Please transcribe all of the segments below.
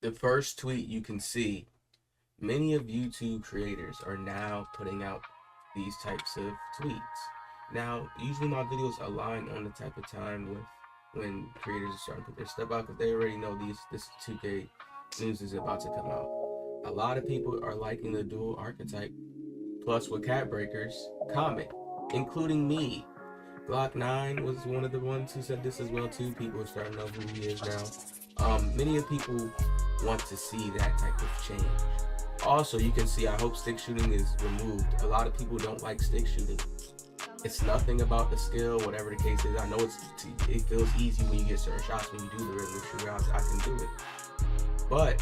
The first tweet you can see, many of YouTube creators are now putting out these types of tweets. Now, usually my videos align on the type of time with when creators are starting to put their stuff out because they already know this 2K news is about to come out. A lot of people are liking the dual archetype plus with cat breakers comment, including me. Glock 9 was one of the ones who said this as well too. People are starting to know who he is now. Many of people want to see that type of change. Also, you can see, I hope stick shooting is removed. A lot of people don't like stick shooting. It's nothing about the skill, whatever the case is. I know it feels easy when you get certain shots when you do the rhythm shooter. I can do it. But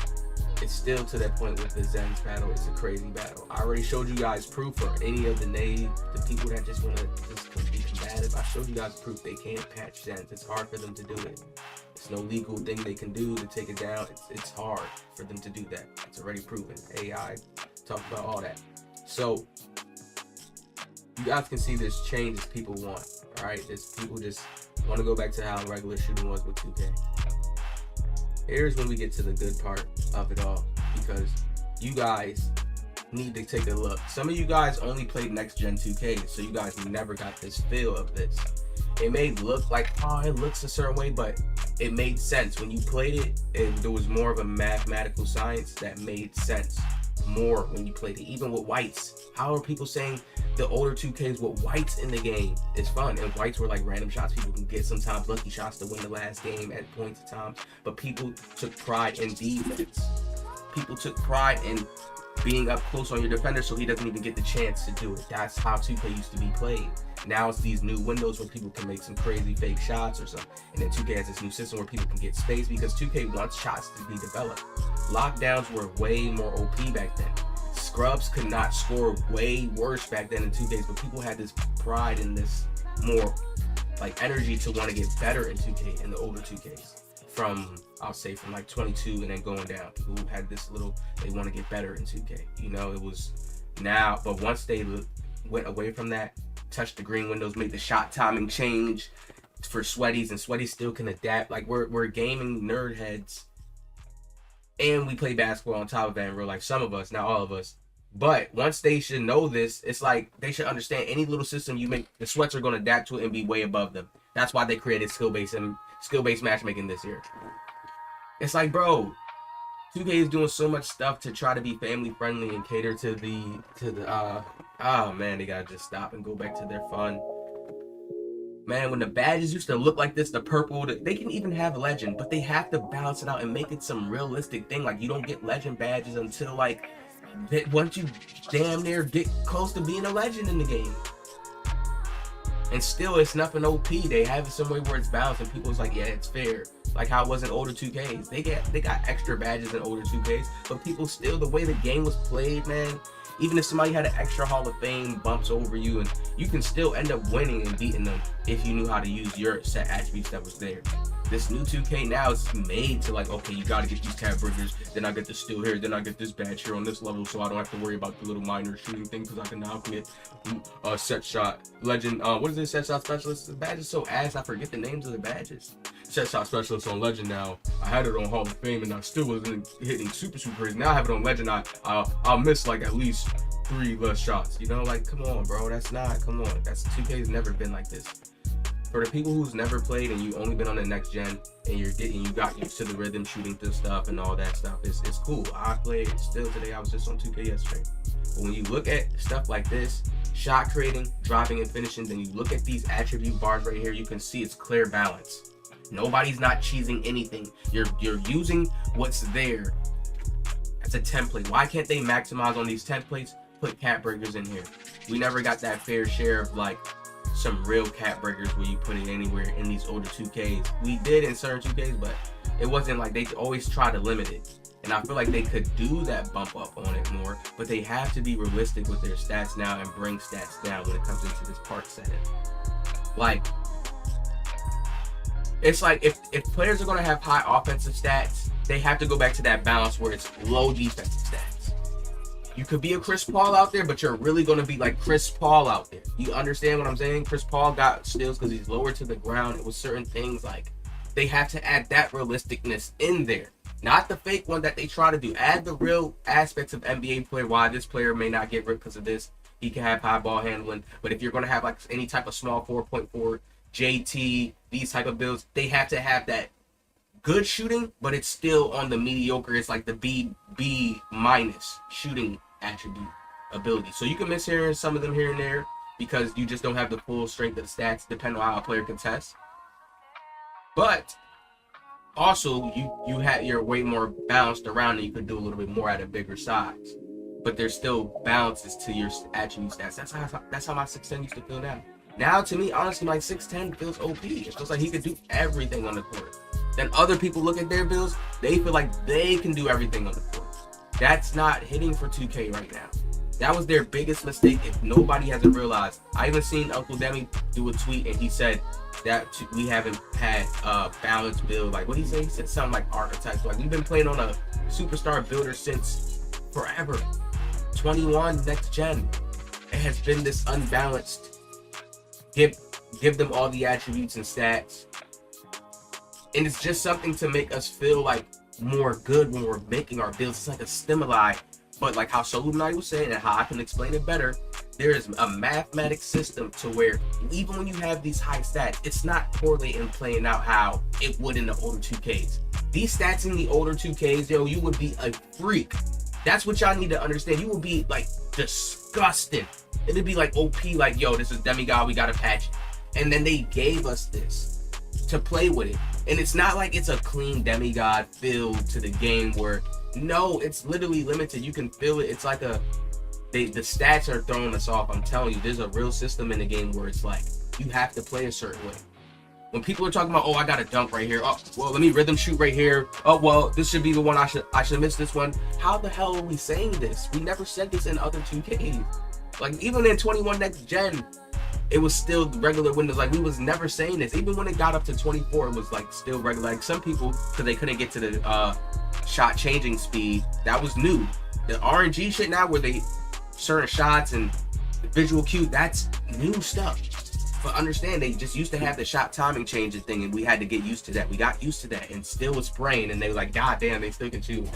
it's still to that point with the Zen's battle. It's a crazy battle. I already showed you guys proof for any of the people that just want to just be combative. I showed you guys proof they can't patch Zens. It's hard for them to do it. It's no legal thing they can do to take it down. It's hard for them to do that. It's already proven. AI talk about all that. So you guys can see this change as people want. All right, this people just want to go back to how regular shooting was with 2K. Here's when we get to the good part of it all, because you guys need to take a look. Some of you guys only played next gen 2K, so you guys never got this feel of this. It may look like, oh, it looks a certain way, but it made sense when you played it, and there was more of a mathematical science that made sense more when you played it. Even with whites, how are people saying the older 2Ks with whites in the game is fun? And whites were like random shots people can get, sometimes lucky shots to win the last game at points of times. But people took pride in defense. People took pride in being up close on your defender so he doesn't even get the chance to do it. That's how 2K used to be played. Now it's these new windows where people can make some crazy fake shots or something. And then 2K has this new system where people can get space because 2K wants shots to be developed. Lockdowns were way more OP back then. Scrubs could not score way worse back then in 2Ks, but people had this pride in this more like energy to want to get better in 2K, in the older 2Ks. From, I'll say from like 22 and then going down. People who had this little, they want to get better in 2K. You know, it was now, but once they went away from that, touched the green windows, made the shot timing change for sweaties, and sweaties still can adapt. Like we're gaming nerd heads, and we play basketball on top of that in real life. Some of us, not all of us. But once they should know this, it's like they should understand any little system you make, the sweats are going to adapt to it and be way above them. That's why they created skill-based matchmaking this year. It's like, bro, 2K is doing so much stuff to try to be family friendly and cater to the oh man, they gotta just stop and go back to their fun. Man, when the badges used to look like this, the purple, they can even have legend, but they have to balance it out and make it some realistic thing. Like, you don't get legend badges until like once you damn near get close to being a legend in the game. And still, it's nothing OP. They have it some way where it's balanced, and people's like, yeah, it's fair. Like how it was in older 2Ks. They got extra badges in older 2Ks, but people still, the way the game was played, man. Even if somebody had an extra Hall of Fame bumps over you, and you can still end up winning and beating them if you knew how to use your set attributes that was there. This new 2K now is made to like, okay, you gotta get these tab burgers, then I get the steal here, then I get this badge here on this level, so I don't have to worry about the little minor shooting thing, because I can now get a set shot legend. What is this set shot specialist? The badge is so ass, I forget the names of the badges. Set shot specialist on legend now. I had it on Hall of Fame and I still wasn't hitting super crazy. Now I have it on legend. I'll miss like at least 3 less shots. You know, like, come on, bro. Come on. That's 2K's never been like this. For the people who's never played and you only been on the next gen and you got used to the rhythm shooting this stuff and all that stuff, it's cool. I played still today. I was just on 2K yesterday. But when you look at stuff like this, shot creating, dropping, and finishing, then you look at these attribute bars right here, you can see it's clear balance. Nobody's not cheesing anything. You're using what's there as a template. Why can't they maximize on these templates? Put cat breakers in here. We never got that fair share of like some real cat breakers where you put it anywhere in these older 2Ks. We did in certain 2Ks, but it wasn't like, they always try to limit it. And I feel like they could do that bump up on it more, but they have to be realistic with their stats now and bring stats down when it comes into this park setting. Like, it's like if players are going to have high offensive stats, they have to go back to that balance where it's low defensive stats. You could be a Chris Paul out there, but you're really going to be like Chris Paul out there. You understand what I'm saying? Chris Paul got steals because he's lower to the ground. It was certain things like they have to add that realisticness in there. Not the fake one that they try to do. Add the real aspects of NBA player. Why this player may not get ripped because of this. He can have high ball handling. But if you're going to have like any type of small 4.4, JT, these type of builds, they have to have that good shooting, but it's still on the mediocre. It's like the B minus shooting attribute ability. So you can miss here some of them here and there because you just don't have the full strength of the stats depending on how a player can test. But also you're way more balanced around and you could do a little bit more at a bigger size. But there's still balances to your attribute stats. That's how my 6'10 used to feel now. Now to me, honestly, my 6'10 feels OP. It feels like he could do everything on the court. Then other people look at their builds, they feel like they can do everything on the court. That's not hitting for 2K right now. That was their biggest mistake if nobody hasn't realized. I even seen Uncle Demi do a tweet and he said that we haven't had a balanced build. Like, what did he say? He said something like archetypes. Like, we've been playing on a superstar builder since forever. 21 next gen. It has been this unbalanced. Give them all the attributes and stats. And it's just something to make us feel like more good when we're making our builds. It's like a stimuli. But like how Solumni was saying and how I can explain it better, there is a mathematics system to where even when you have these high stats, it's not correlating and playing out how it would in the older 2Ks. These stats in the older 2Ks, yo, you would be a freak. That's what y'all need to understand. You would be like disgusting. It'd be like OP, like, yo, this is demigod, we gotta patch it. And then they gave us this to play with it. And it's not like it's a clean demigod feel to the game where, no, it's literally limited. You can feel it. It's like the stats are throwing us off. I'm telling you, there's a real system in the game where it's like you have to play a certain way. When people are talking about, oh, I got a dunk right here. Oh, well, let me rhythm shoot right here. Oh, well, this should be the one I should miss this one. How the hell are we saying this? We never said this in other 2Ks. Like, even in 21 next gen, it was still regular windows. Like, we was never saying this. Even when it got up to 24, it was like still regular. Like, some people, because they couldn't get to the shot changing speed, that was new. The RNG shit now, where they certain shots and visual cue, that's new stuff. But understand, they just used to have the shot timing changing thing, and we had to get used to that. We got used to that, and still was spraying, and they were like, God damn, they still can shoot.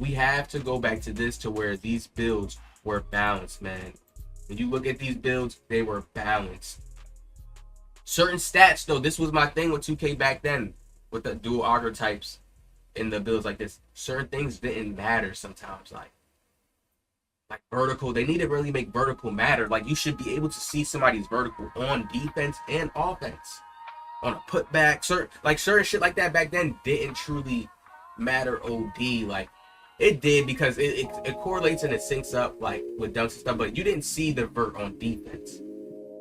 We have to go back to this, to where these builds were balanced, man. When you look at these builds, they were balanced. Certain stats, though, this was my thing with 2K back then, with the dual archetypes in the builds like this. Certain things didn't matter sometimes, like vertical. They need to really make vertical matter. Like, you should be able to see somebody's vertical on defense and offense, on a putback. Certain shit like that back then didn't truly matter. OD, like, it did, because it correlates and it syncs up, like, with dunks and stuff, but you didn't see the vert on defense.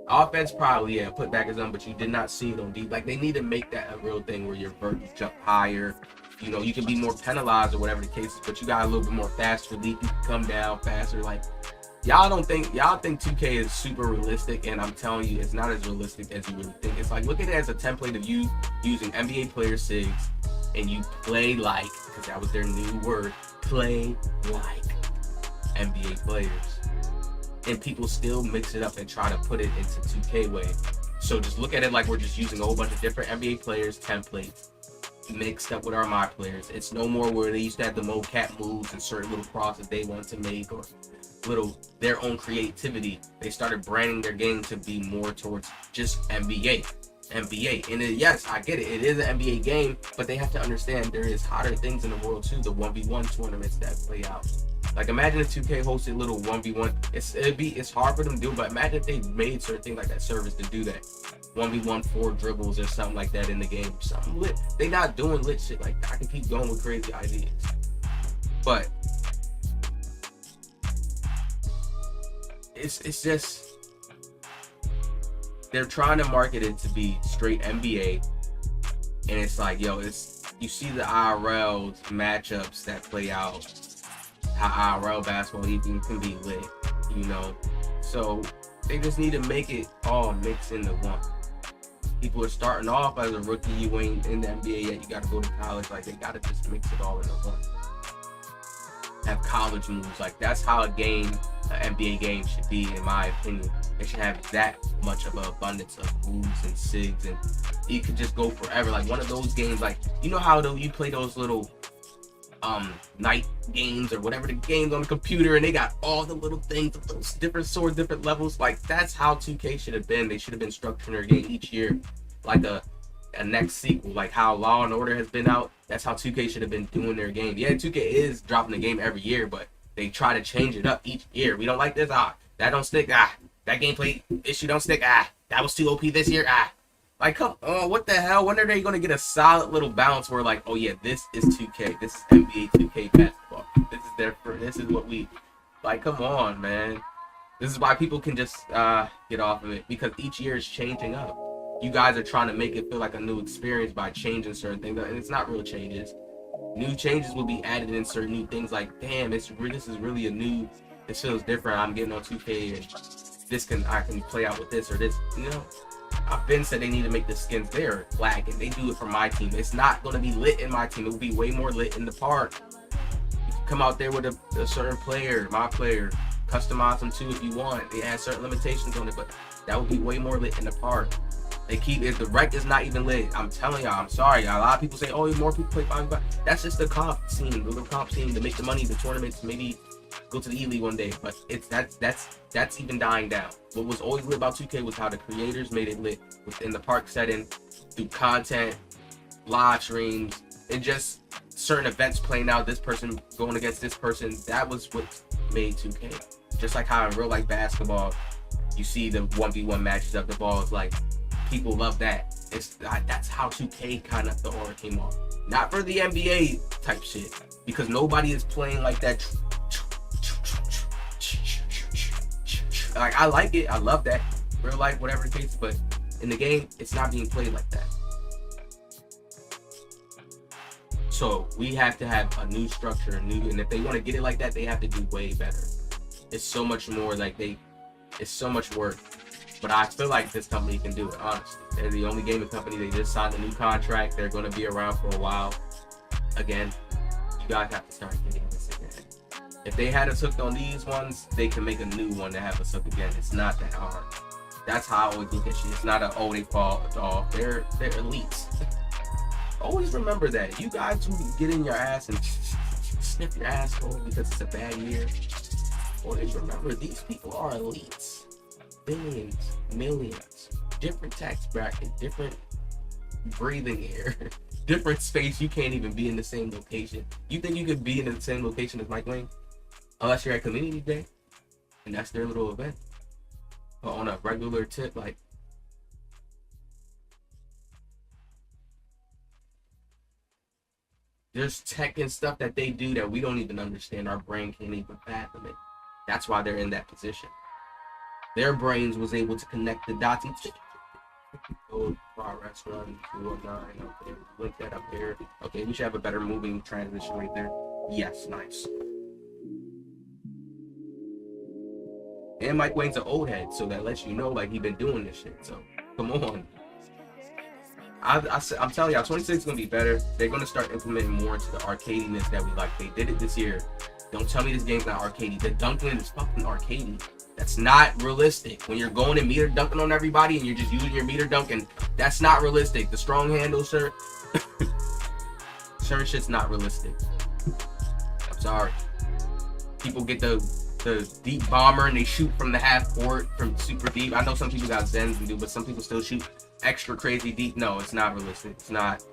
Offense, probably, yeah, putback is on, but you did not see it on defense. Like, they need to make that a real thing where your vert jump higher. You know, you can be more penalized or whatever the case is, but you got a little bit more fast relief. You can come down faster. Like, y'all think 2K is super realistic, and I'm telling you, it's not as realistic as you really think. It's like, look at it as a template of you using NBA Player 6, and you play like, because that was their new word, play like NBA players. And people still mix it up and try to put it into 2K way. So just look at it like we're just using a whole bunch of different NBA players templates mixed up with our my players. It's no more where they used to have the mocap moves and certain little crosses they want to make, or little their own creativity. They started branding their game to be more towards just NBA. And yes, I get it. It is an NBA game, but they have to understand there is hotter things in the world too. The 1v1 tournaments that play out. Like, imagine if 2K hosted little 1v1. It's hard for them to do, but imagine if they made certain things like that service to do that. 1v1 4 dribbles or something like that in the game. Something lit. They not doing lit shit like that. I can keep going with crazy ideas. But it's just, they're trying to market it to be straight NBA, and it's like, yo, you see the IRL matchups that play out, how IRL basketball even can be lit, you know. So they just need to make it all mixed into one. People are starting off as a rookie, you ain't in the NBA yet, you gotta go to college. Like, they gotta just mix it all into one. Have college moves. Like, that's how a game, an NBA game should be, in my opinion. It should have that much of an abundance of moves and sigs, and you could just go forever. Like one of those games, like you know how you play those little night games or whatever the games on the computer, and they got all the little things, those different swords, different levels. Like that's how 2K should have been. They should have been structuring their game each year like a next sequel, like how Law and Order has been out. That's how 2K should have been doing their game. Yeah, 2K is dropping the game every year, but they try to change it up each year. We don't like this. That don't stick. That gameplay issue don't stick. That was too OP this year. Like, come on, what the hell? When are they going to get a solid little balance where, like, oh, yeah, this is 2K. This is NBA 2K basketball. This is what we, like, come on, man. This is why people can just get off of it, because each year is changing up. You guys are trying to make it feel like a new experience by changing certain things, and it's not real changes. New changes will be added in certain new things, like, damn, this is really a new, this feels different. I'm getting on 2K, and I can play out with this or this, you know. I've been said they need to make the skins there black, and they do it for my team. It's not going to be lit in my team. It will be way more lit in the park. You can come out there with a certain player, my player, customize them too if you want. They add certain limitations on it, but that would be way more lit in the park. They keep it. The rec is not even lit. I'm telling y'all. I'm sorry. A lot of people say, "Oh, more people play 5v5." That's just the comp scene, the little comp scene to make the money, the tournaments, maybe go to the E-League one day. But it's that's even dying down. What was always lit about 2K was how the creators made it lit within the park setting, through content, live streams, and just certain events playing out. This person going against this person. That was what made 2K. Just like how in real life basketball, you see the 1v1 matches of the balls. Like, people love that. That's how 2K kind of the aura came off. Not for the NBA type shit, because nobody is playing like that. Like, I like it. I love that. Real life, whatever the case, but in the game, it's not being played like that. So we have to have a new structure, and if they want to get it like that, they have to do way better. It's so much more, like, it's so much work. But I feel like this company can do it, honestly. They're the only gaming company. They just signed a new contract. They're going to be around for a while. Again, you guys have to start getting this again. If they had us hooked on these ones, they can make a new one to have us hooked again. It's not that hard. That's how I always look at shit. It's not they fall off. They're elites. Always remember that. You guys who get in your ass and sniff your asshole because it's a bad year, always remember these people are elites. Billions, millions, different tax bracket, different breathing air, different space. You can't even be in the same location. You think you could be in the same location as Mike Wayne? Unless you're at Community Day, and that's their little event. But on a regular tip, like, there's tech and stuff that they do that we don't even understand. Our brain can't even fathom it. That's why they're in that position. Their brains was able to connect the dots and old progress run 209. Okay, link that up there. Okay, we should have a better moving transition right there. Yes, nice. And Mike Wayne's an old head, so that lets you know, like, he been doing this shit. So come on. I'm telling y'all, 26 is gonna be better. They're gonna start implementing more into the arcadiness that we like. They did it this year. Don't tell me this game's not arcadey. The dunking is fucking arcadey. That's not realistic. When you're going and meter dunking on everybody and you're just using your meter dunking, that's not realistic. The strong handle, sir. Certain shit's not realistic. I'm sorry. People get the deep bomber and they shoot from the half court from super deep. I know some people got Zens and do, but some people still shoot extra crazy deep. No, it's not realistic. It's not.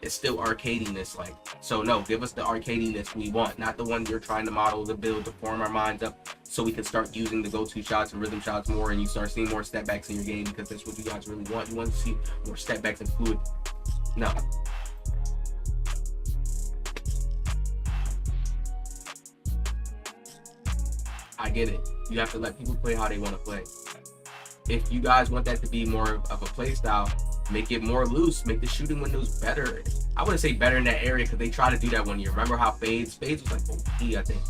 It's still arcadiness, like. So no, give us the arcadiness we want, not the one you're trying to model, to build, to form our minds up so we can start using the go-to shots and rhythm shots more, and you start seeing more step backs in your game, because that's what you guys really want. You want to see more step backs and fluid. No. I get it. You have to let people play how they want to play. If you guys want that to be more of a play style, make it more loose. Make the shooting windows better. I wouldn't say better in that area, because they tried to do that one year. Remember how Spades was like OP, I think.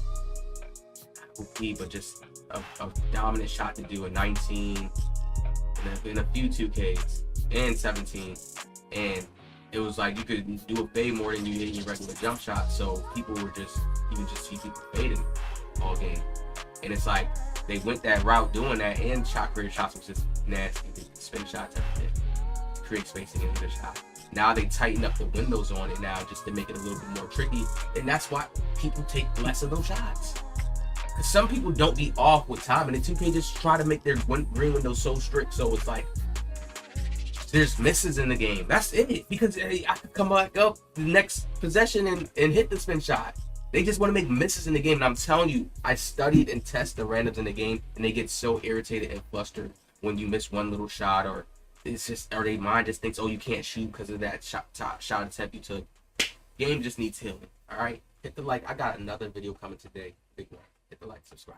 OP, but just a dominant shot to do a 19 in a few 2Ks and 17. And it was like you could do a fade more than you hit your regular jump shot. So people were just, you could just see people fading all game. And it's like, they went that route doing that, and shot creator shots was just nasty. Spin shots, everything. Create spacing in the shot. Now they tighten up the windows on it now just to make it a little bit more tricky, and that's why people take less of those shots. Because some people don't be off with time, and the 2K just try to make their green windows so strict, so it's like there's misses in the game. That's it. Because I could come back up the next possession and hit the spin shot. They just want to make misses in the game, and I'm telling you, I studied and test the randoms in the game, and they get so irritated and flustered when you miss one little shot, or it's just, or their mind just thinks, oh, you can't shoot because of that shot attempt you took. Game just needs healing. All right, hit the like. I got another video coming today. Big one. Hit the like, subscribe.